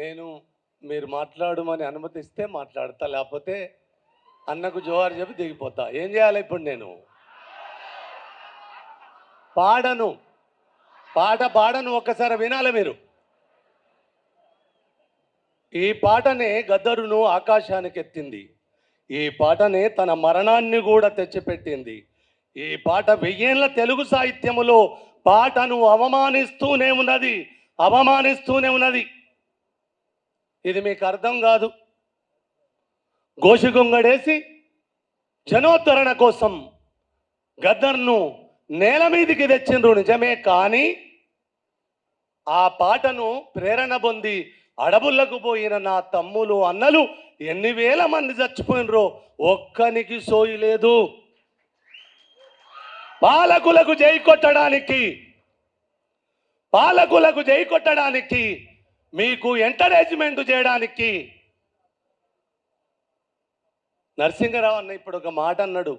నేను మీరు మాట్లాడమని అనుమతిస్తే మాట్లాడతా, లేకపోతే అన్నకు జోహార్ చెప్పి దిగిపోతా. ఏం చేయాలి ఇప్పుడు? నేను పాడను, పాట పాడను. ఒక్కసారి వినాలి మీరు. ఈ పాటనే గద్దరును ఆకాశానికి ఎత్తింది. ఈ పాటనే తన మరణాన్ని కూడా తెచ్చిపెట్టింది. ఈ పాట 1000 ఏళ్ల తెలుగు సాహిత్యములో పాటను అవమానిస్తూనే ఉన్నది, అవమానిస్తూనే ఉన్నది. ఇది మీకు అర్థం కాదు. గోషిగొంగడేసి జనోద్ధరణ కోసం గద్దర్ను నేల మీదికి తెచ్చిండ్రు నిజమే, కానీ ఆ పాటను ప్రేరణ పొంది అడవులకు పోయిన నా తమ్ములు అన్నలు ఎన్ని వేల మంది చచ్చిపోయినరో ఒక్కనికి సోయి లేదు. పాలకులకు జై కొట్టడానికి, పాలకులకు జై కొట్టడానికి, మీకు ఎంకరేజ్మెంట్ చేయడానికి నరసింహరావు అన్న ఇప్పుడు ఒక మాట అన్నాడు,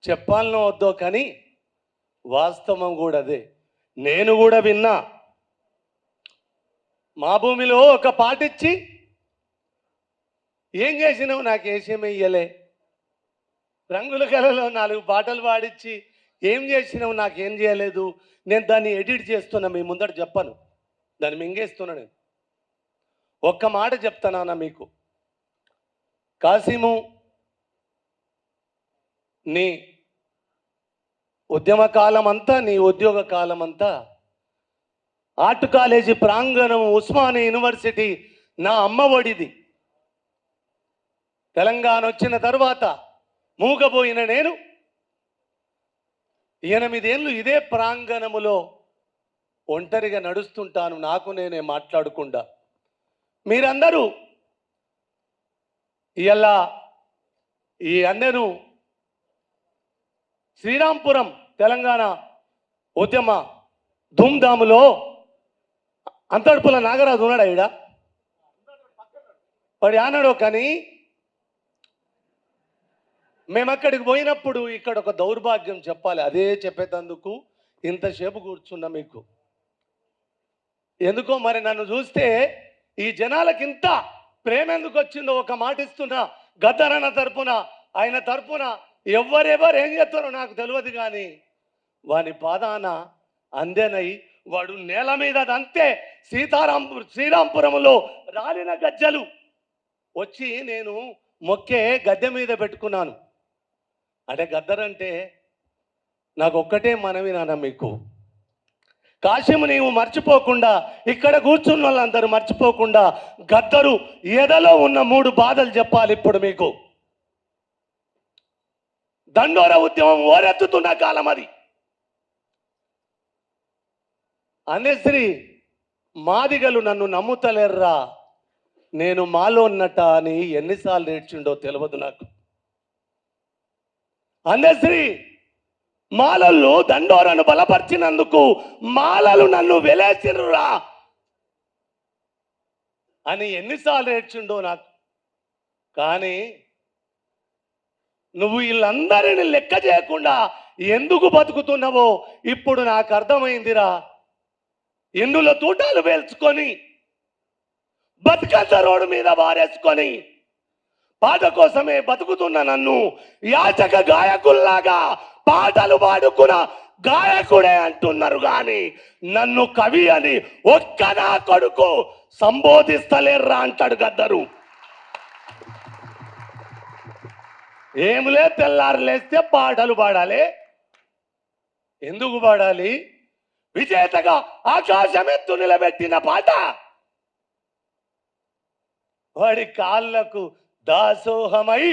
చెప్పాలనో వద్దో కానీ వాస్తవం కూడా అదే. నేను కూడా విన్నా. మా భూమిలో ఒక పాట ఇచ్చి ఏం చేసినావు, నాకు ఏసేమి ఇయ్యలే. రంగుల కళలో 4 పాటలు పాడించి ఏం చేసినావు, నాకేం చేయలేదు. నేను దాన్ని ఎడిట్ చేస్తున్నా, మీ ముందట చెప్పను, దాన్ని మింగేస్తున్నా. నేను ఒక్క మాట చెప్తానా మీకు. కాసిము, నీ ఉద్యమ కాలం అంతా, నీ ఉద్యోగ కాలం అంతా ఆర్ట్ కాలేజీ ప్రాంగణం, ఉస్మానియా యూనివర్సిటీ నా అమ్మ ఒడిది. తెలంగాణ వచ్చిన తర్వాత మూగబోయిన నేను 8 ఏళ్ళు ఇదే ప్రాంగణములో ఒంటరిగా నడుస్తుంటాను, నాకు నేనే మాట్లాడకుండా. మీరందరూ ఇలా ఈ అన్నను శ్రీరాంపురం తెలంగాణ ఉద్యమ ధూమ్ధాములో అంతర్పుల నాగరాజు ఉన్నాడా ఈడ? వాడు ఆనాడో. కానీ మేము అక్కడికి పోయినప్పుడు ఇక్కడ ఒక దౌర్భాగ్యం చెప్పాలి, అదే చెప్పేటందుకు ఇంతసేపు కూర్చున్నా మీకు. ఎందుకో మరి నన్ను చూస్తే ఈ జనాలకి ఇంత ప్రేమ ఎందుకు వచ్చిందో ఒక మాట ఇస్తున్నా. గద్దరన్న తరపున, ఆయన తరపున ఎవరెవరు ఏం చేస్తారో నాకు తెలియదు, కానీ వాని పాదాన అందెనై వాడు నేల మీద అంతే శ్రీరాంపురంలో రాలిన గజ్జలు వచ్చి నేను మొక్కే గద్దె మీద పెట్టుకున్నాను. అంటే గద్దరంటే నాకు ఒక్కటే మనవి నాన్న మీకు. కాశీము నీవు మర్చిపోకుండా, ఇక్కడ కూర్చున్న వాళ్ళందరూ మర్చిపోకుండా గద్దరు ఎదలో ఉన్న 3 బాధలు చెప్పాలి ఇప్పుడు మీకు. దండోర ఉద్యమం ఓరెత్తుతున్న కాలం అది. అనేశ్రీ మాదిగలు నన్ను నమ్ముతలేర్రా, నేను మాలో ఉన్నట అని ఎన్నిసార్లు ఏడ్చిండో తెలియదు నాకు. అనేశ్రీ మాలలు దండోరను బలపరిచినందుకు మాలలు నన్ను వెలేసిర్రా అని ఎన్నిసార్లు ఏడ్చిండో నాకు. కానీ నువ్వు వీళ్ళందరిని లెక్క చేయకుండా ఎందుకు బతుకుతున్నావో ఇప్పుడు నాకు అర్థమైందిరా. ఎండులో తూటాలు వేల్చుకొని, బతుకంత రోడ్డు మీద వారేసుకొని పాట కోసమే బతుకుతున్న నన్ను యాచక గాయకుల్లాగా పాటలు పాడుకున్న గాయకుడే అంటున్నారు, కానీ నన్ను కవి అని ఒక్క నా కొడుకు సంబోధిస్తలేర్రా అంటాడు గద్దరు. ఏమిలే, తెల్లారు లేస్తే పాటలు పాడాలి. ఎందుకు పాడాలి? విజేతగా ఆకాశమెత్తు నిలబెట్టిన పాట వాడి కాళ్ళకు దాసోహమై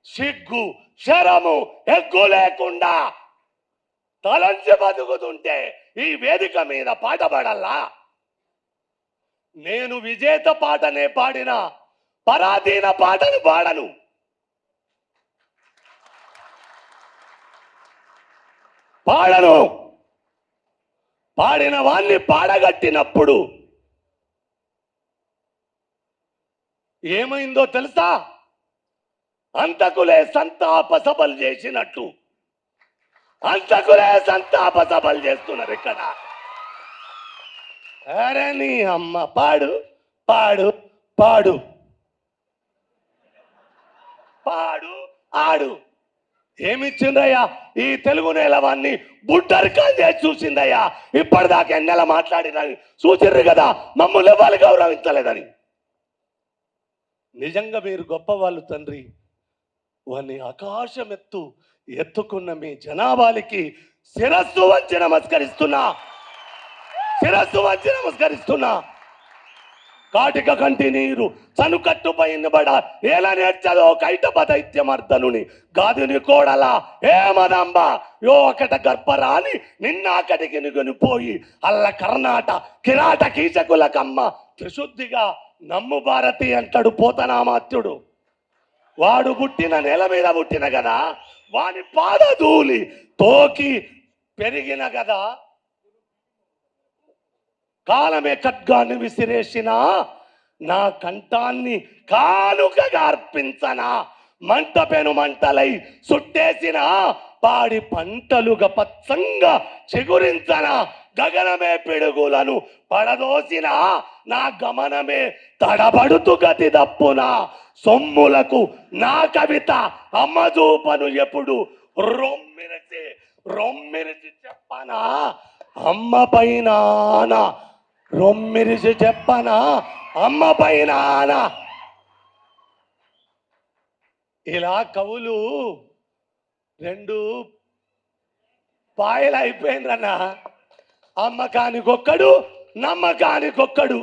సిగ్గు శరము ఎగ్గు లేకుండా తలంచి బతుకుతుంటే ఈ వేదిక మీద పాట పాడల్లా? నేను విజేత పాటనే పాడిన, పరాధీన పాటను పాడను. పాడను. పాడిన వాణ్ణి పాడగట్టినప్పుడు ఏమైందో తెలుసా? అంతకులే సంతాప సభలు చేసినట్టు అంతకులే సంతాప సభలు చేస్తున్నారు ఇక్కడ. అరే నీ అమ్మ, పాడు పాడు పాడు పాడు ఆడు ఏమిచ్చిందయ్యా ఈ తెలుగు నేలవాన్ని బుడ్డరికాలు చేసి చూసిందయ్యా. ఇప్పటిదాకా ఎన్నెల మాట్లాడినని చూసిర్రు కదా, మమ్మల్ని ఎవరు గౌరవించలేదని. నిజంగా మీరు గొప్పవాళ్ళు తండ్రి. వాన్ని ఆకాశం ఎత్తుకున్న మీ జనాభాలకి శిరస్సు వంచి నమస్కరిస్తున్నా, శిరస్సు వంచి నమస్కరిస్తున్నా. కాటిక కంటి నీరు చనుకట్టుపైనబడ ఎలా నేర్చదో కైటప దైత్యమర్దనుని గాదిని కోడలా ఏ మదంబ యో ఒకట గర్భరాని నిన్నాకటికి నిగునిపోయి అల్ల కర్ణాట కిరాట కీచకుల కమ్మ త్రిశుద్ధిగా నమ్ము భారతి అంటాడు పోతనామాత్యుడు. వాడు పుట్టిన నెల మీద పుట్టిన కదా, వాని పాదధూళి తోకి పెరిగిన కదా. కాలమే ఖడ్గాన్ని విసిరేసిన నా కంఠాన్ని కానుకగా అర్పించనా. మంట పెను మంటలై సుట్టేసిన పాడి పంటలుగా పచ్చంగా చిగురించన. గగనమే పిడుగులను పడదోసిన నా గమనమే తడబడుతూ గతి దప్పున. సొమ్ములకు నా కవిత అమ్మజూపను ఎప్పుడు రొమ్మిరిచి రొమ్మిరిచి చెప్పనా. అమ్మ పైన రొమ్మిరిచి చెప్పనా, అమ్మ పైన. ఇలా కవులు రెండు పాయలు అయిపోయిందన్న. అమ్మకానికొక్కడు నమ్మకానికొక్కడు.